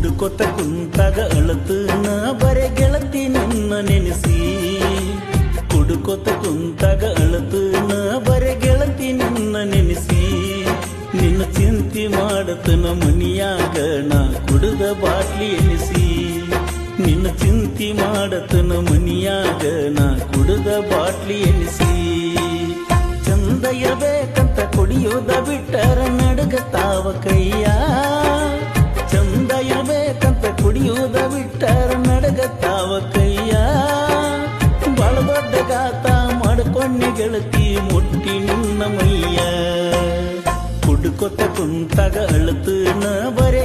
ಕುಡ್ಕೊತ ಕುಂತಾಗ ಅಳತನ ಬರೆ ಗೆಳತಿ ನಿನ್ನ ನೆನೆಸಿ ಕುಡ್ಕೊತ ಕುಂತಾಗ ಅಳತನ ಬರೆ ಗೆಳತಿ ನಿನ್ನ ನೆನೆಸಿ ನಿನ್ನ ಚಿಂತೆ ಮಾಡತನ ಮನಿಯಾಗ ನಾ ಕುಡಿದ ಬಾಟ್ಲಿ ಎನಿಸಿ ನಿನ್ನ ಚಿಂತೆ ಮಾಡತನ ಮನಿಯಾಗ ನಾ ಕುಡಿದ ಬಾಟ್ಲಿ ಎನಿಸಿ ಚಂದ ಇರಬೇಕಂತ ಕುಡಿಯೋದ ಬಿಟ್ಟರ ನಡಗತಾವ ಕೈಯ ಚಂದ ಇರಬೇಕಂತ ಕುಡಿಯೋದ ಬಿಟ್ಟರ ನಡಗತಾವ ಕೈಯ ಬಾಳ ದೊಡ್ಡ ಗಾತ ಮಾಡ್ಕೊಂಡೆ ಗೆಳತಿ ಮುಟ್ಟಿ ನಿನ್ನ ಮೈಯ ಕುಡ್ಕೊತ ಕುಂತಾಗ ಅಳತನ ಬರೆ